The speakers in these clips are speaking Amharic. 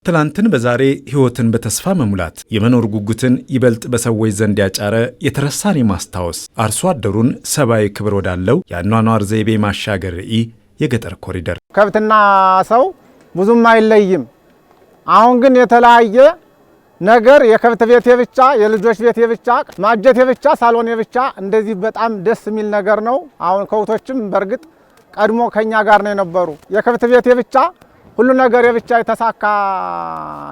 ትላንትን በዛሬ ህይወትን በተስፋ መሙላት የመኖር ጉጉትን ይበልጥ በሰዎች ዘንድ ያጫረ የተረሳን የማስታወስ አርሶ አደሩን ሰብአዊ ክብር ወዳለው የአኗኗር ዘይቤ ማሻገር ራዕይ የገጠር ኮሪደር ከብትና ሰው ብዙም አይለይም። አሁን ግን የተለያየ ነገር የከብት ቤት የብቻ የልጆች ቤት የብቻ ማጀት የብቻ ሳሎን የብቻ እንደዚህ በጣም ደስ የሚል ነገር ነው። አሁን ከውቶችም በርግጥ ቀድሞ ከኛ ጋር ነው የነበሩ የከብት ቤት የብቻ ሁሉ ነገር የብቻ የተሳካ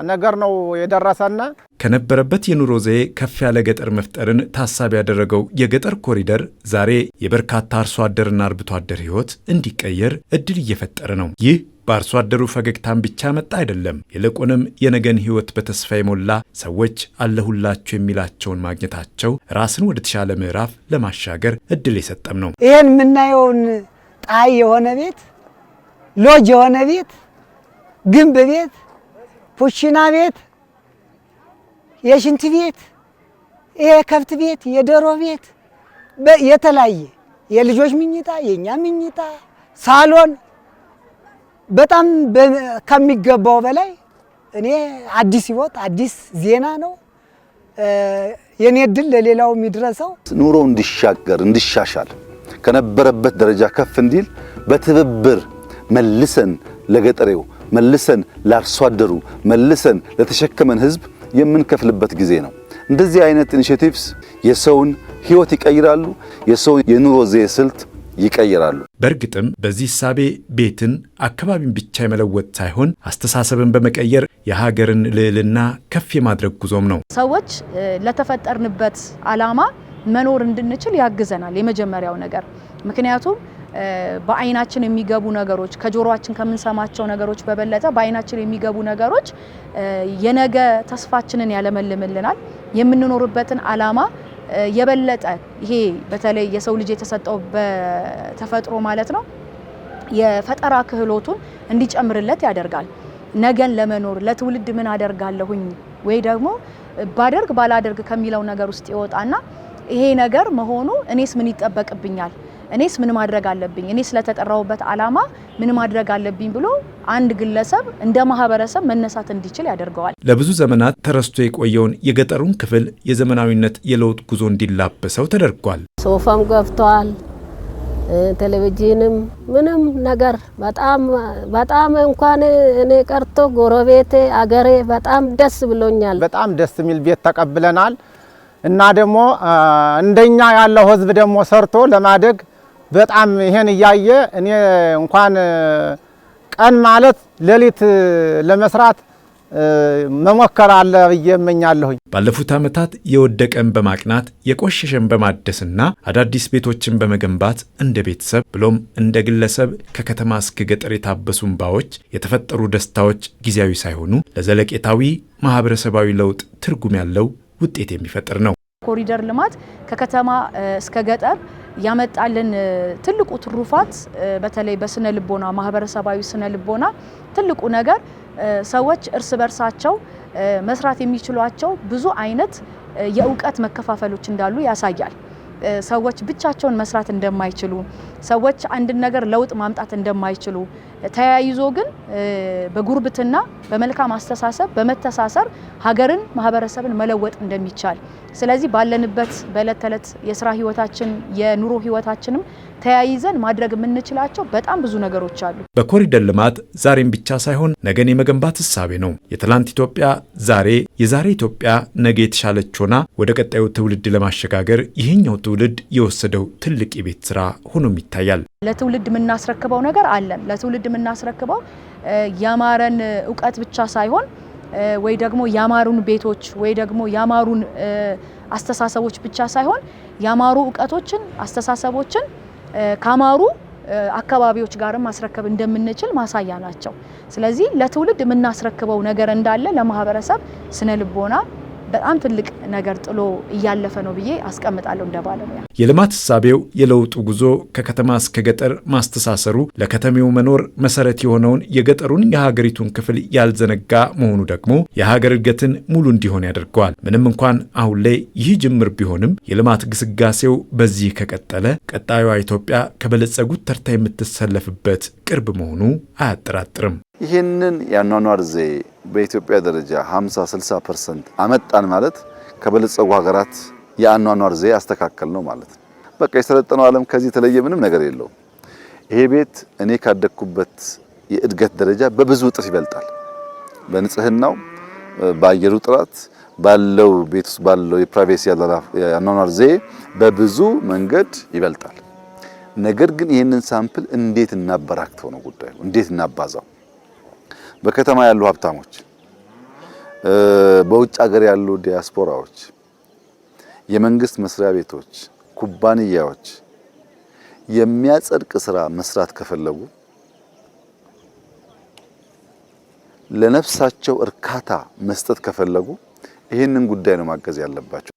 ነገር ነው የደረሰና ከነበረበት የኑሮ ዘዬ ከፍ ያለ ገጠር መፍጠርን ታሳቢ ያደረገው የገጠር ኮሪደር ዛሬ የበርካታ አርሶ አደርና አርብቶ አደር ህይወት እንዲቀየር እድል እየፈጠረ ነው። ይህ በአርሶ አደሩ ፈገግታን ብቻ መጣ አይደለም። ይልቁንም የነገን ህይወት በተስፋ የሞላ ሰዎች አለሁላችሁ የሚላቸውን ማግኘታቸው ራስን ወደ ተሻለ ምዕራፍ ለማሻገር እድል የሰጠም ነው። ይሄን የምናየውን ጣይ የሆነ ቤት፣ ሎጅ የሆነ ቤት፣ ግንብ ቤት፣ ፑሽና ቤት፣ የሽንት ቤት፣ የከብት ቤት፣ የዶሮ ቤት፣ የተለያየ የልጆች ምኝታ፣ የኛ ምኝታ፣ ሳሎን በጣም ከሚገባው በላይ እኔ አዲስ ህይወት አዲስ ዜና ነው። የኔ ድል ለሌላው የሚድረሰው ኑሮ እንዲሻገር እንዲሻሻል ከነበረበት ደረጃ ከፍ እንዲል በትብብር መልሰን ለገጠሬው መልሰን ለአርሶ አደሩ መልሰን ለተሸከመን ህዝብ የምንከፍልበት ጊዜ ነው። እንደዚህ አይነት ኢኒሼቲቭስ የሰውን ህይወት ይቀይራሉ፣ የሰውን የኑሮ ዘዬ ስልት ይቀይራሉ። በእርግጥም በዚህ ሳቤ ቤትን አካባቢን ብቻ የመለወጥ ሳይሆን አስተሳሰብን በመቀየር የሀገርን ልዕልና ከፍ የማድረግ ጉዞም ነው። ሰዎች ለተፈጠርንበት ዓላማ መኖር እንድንችል ያግዘናል የመጀመሪያው ነገር። ምክንያቱም በአይናችን የሚገቡ ነገሮች ከጆሮአችን ከምንሰማቸው ነገሮች በበለጠ በአይናችን የሚገቡ ነገሮች የነገ ተስፋችንን ያለመልምልናል። የምንኖርበትን ዓላማ የበለጠ ይሄ በተለይ የሰው ልጅ የተሰጠው በተፈጥሮ ማለት ነው የፈጠራ ክህሎቱን እንዲጨምርለት ያደርጋል። ነገን ለመኖር ለትውልድ ምን አደርጋለሁኝ ወይ ደግሞ ባደርግ ባላደርግ ከሚለው ነገር ውስጥ ይወጣና ይሄ ነገር መሆኑ እኔስ ምን ይጠበቅብኛል፣ እኔስ ምን ማድረግ አለብኝ፣ እኔ ስለተጠራውበት ዓላማ ምን ማድረግ አለብኝ ብሎ አንድ ግለሰብ እንደ ማህበረሰብ መነሳት እንዲችል ያደርገዋል። ለብዙ ዘመናት ተረስቶ የቆየውን የገጠሩን ክፍል የዘመናዊነት የለውጥ ጉዞ እንዲላበሰው ተደርጓል። ሶፋም ገብቷል፣ ቴሌቪዥንም ምንም ነገር በጣም እንኳን እኔ ቀርቶ ጎረቤቴ አገሬ በጣም ደስ ብሎኛል። በጣም ደስ የሚል ቤት ተቀብለናል እና ደግሞ እንደኛ ያለው ህዝብ ደግሞ ሰርቶ ለማደግ በጣም ይሄን እያየ እኔ እንኳን ቀን ማለት ሌሊት ለመስራት መሞከር አለ ብዬ እመኛለሁኝ። ባለፉት ዓመታት የወደቀን በማቅናት የቆሸሸን በማደስና አዳዲስ ቤቶችን በመገንባት እንደ ቤተሰብ ብሎም እንደ ግለሰብ ከከተማ እስከ ገጠር የታበሱ እንባዎች የተፈጠሩ ደስታዎች ጊዜያዊ ሳይሆኑ ለዘለቄታዊ ማህበረሰባዊ ለውጥ ትርጉም ያለው ውጤት የሚፈጥር ነው። ኮሪደር ልማት ከከተማ እስከ ገጠር ያመጣልን ትልቁ ትሩፋት በተለይ በስነ ልቦና ማህበረሰባዊ ስነ ልቦና ትልቁ ነገር ሰዎች እርስ በርሳቸው መስራት የሚችሏቸው ብዙ አይነት የእውቀት መከፋፈሎች እንዳሉ ያሳያል። ሰዎች ብቻቸውን መስራት እንደማይችሉ፣ ሰዎች አንድ ነገር ለውጥ ማምጣት እንደማይችሉ ተያይዞ ግን በጉርብትና በመልካም አስተሳሰብ በመተሳሰር ሀገርን ማህበረሰብን መለወጥ እንደሚቻል ስለዚህ ባለንበት በእለት ተለት የሥራ ህይወታችን የኑሮ ህይወታችንም ተያይዘን ማድረግ የምንችላቸው በጣም ብዙ ነገሮች አሉ። በኮሪደር ልማት ዛሬም ብቻ ሳይሆን ነገን የመገንባት ሐሳቤ ነው። የትላንት ኢትዮጵያ ዛሬ፣ የዛሬ ኢትዮጵያ ነገ የተሻለች ሆና ወደ ቀጣዩ ትውልድ ለማሸጋገር ይህኛው ትውልድ የወሰደው ትልቅ የቤት ስራ ሆኖም ይታያል። ለትውልድ የምናስረክበው ነገር አለን። ለትውልድ የምናስረክበው ያማረን ዕውቀት ብቻ ሳይሆን ወይ ደግሞ ያማሩን ቤቶች ወይ ደግሞ ያማሩን አስተሳሰቦች ብቻ ሳይሆን ያማሩ ዕውቀቶችን አስተሳሰቦችን ካማሩ አካባቢዎች ጋርም ማስረከብ እንደምንችል ማሳያ ናቸው። ስለዚህ ለትውልድ የምናስረክበው ነገር እንዳለ ለማህበረሰብ ስነ ልቦና በጣም ትልቅ ነገር ጥሎ እያለፈ ነው ብዬ አስቀምጣለሁ እንደ ባለሙያ። የልማት ሐሳቤው የለውጡ ጉዞ ከከተማ እስከ ገጠር ማስተሳሰሩ ለከተሜው መኖር መሰረት የሆነውን የገጠሩን የሀገሪቱን ክፍል ያልዘነጋ መሆኑ ደግሞ የሀገር እድገትን ሙሉ እንዲሆን ያደርገዋል። ምንም እንኳን አሁን ላይ ይህ ጅምር ቢሆንም የልማት ግስጋሴው በዚህ ከቀጠለ ቀጣዩዋ ኢትዮጵያ ከበለጸጉት ተርታ የምትሰለፍበት ቅርብ መሆኑ አያጠራጥርም። ይህንን የአኗኗር ዘዬ በኢትዮጵያ ደረጃ 50-60% አመጣን ማለት ከበለጸጉ ሀገራት የአኗኗር ዘዬ አስተካከል ነው ማለት ነው። በቃ የሰለጠነው ዓለም ከዚህ የተለየ ምንም ነገር የለውም። ይሄ ቤት እኔ ካደግኩበት የእድገት ደረጃ በብዙ እጥፍ ይበልጣል። በንጽህናው፣ በአየሩ ጥራት ባለው ቤት ውስጥ ባለው የፕራይቬሲ የአኗኗር ዘዬ በብዙ መንገድ ይበልጣል። ነገር ግን ይህንን ሳምፕል እንዴት እናበራክተው ነው ጉዳዩ፣ እንዴት እናባዛው። በከተማ ያሉ ሀብታሞች፣ በውጭ ሀገር ያሉ ዲያስፖራዎች፣ የመንግስት መስሪያ ቤቶች፣ ኩባንያዎች የሚያጸድቅ ስራ መስራት ከፈለጉ ለነፍሳቸው እርካታ መስጠት ከፈለጉ ይህንን ጉዳይ ነው ማገዝ ያለባቸው።